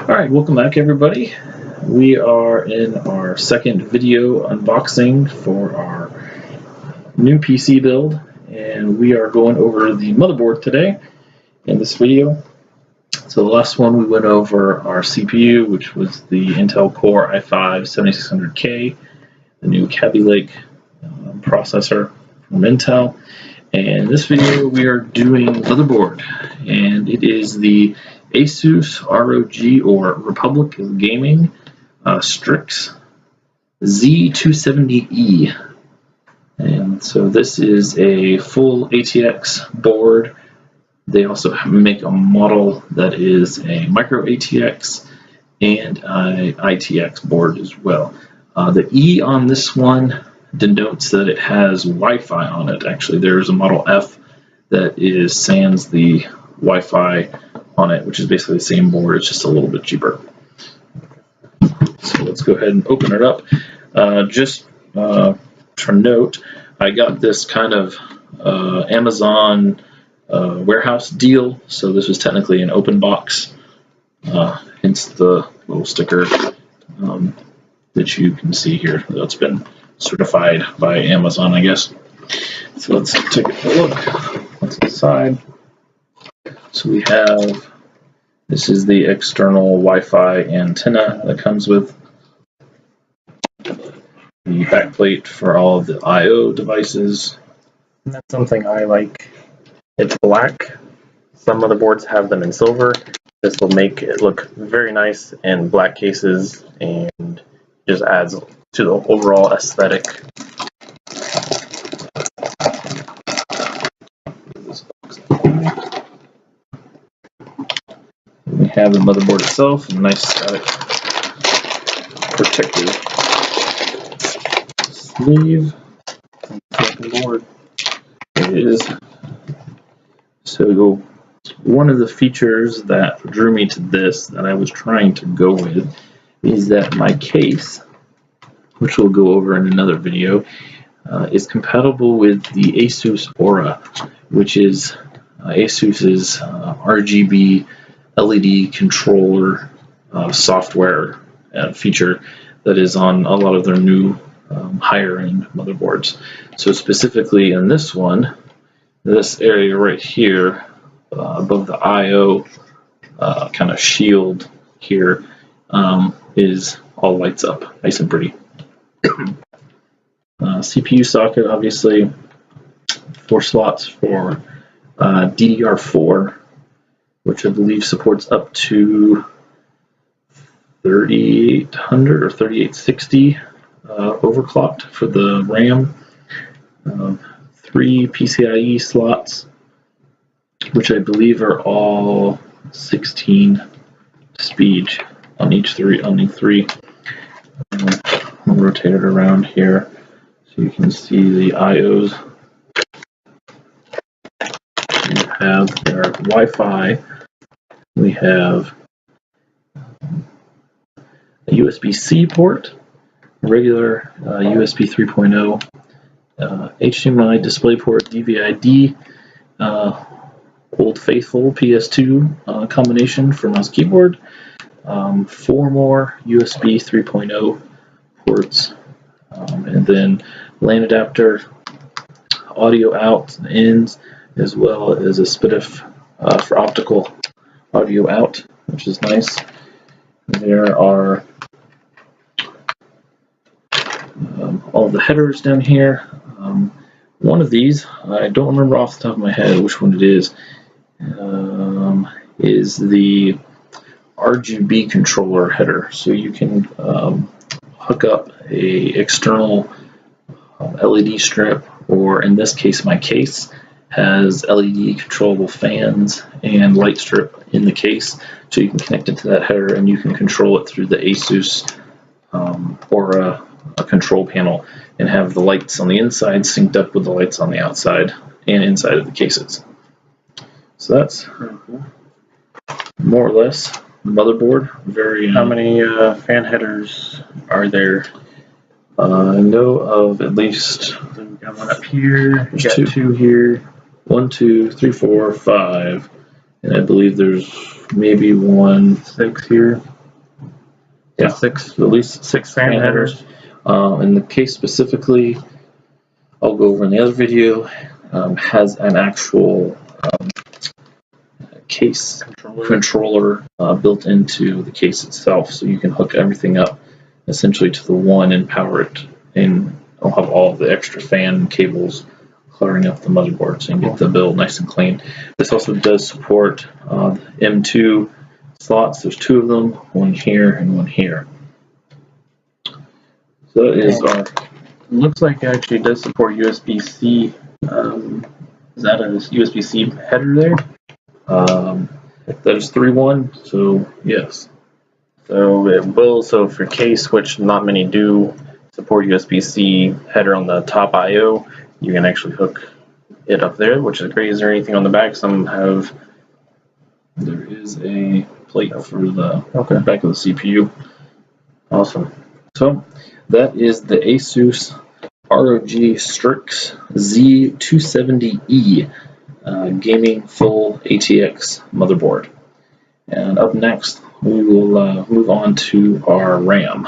Alright, welcome back everybody. We are in our second video unboxing for our new PC build, and we are going over the motherboard today in this video. So the last one we went over our CPU, which was the Intel Core i5-7600K, the new Kaby Lake processor from Intel. And in this video we are doing motherboard, and it is the Asus ROG, or Republic of Gaming, Strix Z270E. And so this is a full ATX board. They also make a model that is a micro ATX and a ITX board as well. The E on this one denotes that it has Wi-Fi on it. Actually, there's a Model F that is sans the Wi-Fi on it, which is basically the same board, it's just a little bit cheaper. So let's go ahead and open it up. Just to note, I got this kind of Amazon warehouse deal, so this was technically an open box, hence the little sticker that you can see here. That's been certified by Amazon, I guess. So let's take a look. What's inside? So we have, this is the external Wi-Fi antenna that comes with the backplate for all of the I/O devices. And that's something I like. It's black. Some motherboards have them in silver. This will make it look very nice in black cases and just adds to the overall aesthetic. We have the motherboard itself, a nice static protective sleeve. The board is so one of the features that drew me to this, that I was trying to go with, is that my case, which we'll go over in another video, is compatible with the Asus Aura, which is Asus's RGB LED controller software feature that is on a lot of their new higher end motherboards. So specifically in this one, this area right here above the I/O kind of shield here is all lights up, nice and pretty. CPU socket, obviously, 4 slots for DDR4, which I believe supports up to 3800 or 3860 overclocked for the RAM. 3 PCIe slots, which I believe are all 16 speed on each three. I'll rotate it around here so you can see the I/Os. We have their Wi-Fi. We have a USB-C port, regular USB 3.0, HDMI DisplayPort, DVI-D, Old Faithful PS2 combination for mouse keyboard, 4 more USB 3.0 ports, and then LAN adapter, audio out and ins, as well as a SPDIF for optical audio out, which is nice. There are all the headers down here. One of these, I don't remember off the top of my head which one it is the RGB controller header. So you can hook up a external LED strip, or in this case my case has LED controllable fans and light strip in the case, so you can connect it to that header and you can control it through the Asus Aura control panel and have the lights on the inside synced up with the lights on the outside and inside of the cases. So that's more or less the motherboard. Very. How many fan headers are there? I know of at least. We got one up here. We got two. 2 here. 1, 2, 3, 4, 5, and I believe there's maybe 1, 6 here. Yeah, Six, at least 6 fan headers. In the case specifically, I'll go over in the other video, has an actual case controller built into the case itself, so you can hook everything up essentially to the one and power it, and I'll have all the extra fan cables cluttering up the motherboard so you can get the build nice and clean. This also does support M2 slots. There's 2 of them, one here and one here. So that is our. Looks like it actually does support USB-C. Is that a USB-C header there? That is 3.1, so yes. So it will, so for case, which not many do, support USB-C header on the top I/O, you can actually hook it up there, which is great. Is there anything on the back? Some have. There is a plate for the back of the CPU. Awesome. So that is the Asus ROG Strix Z270E gaming full ATX motherboard. And up next, we will move on to our RAM.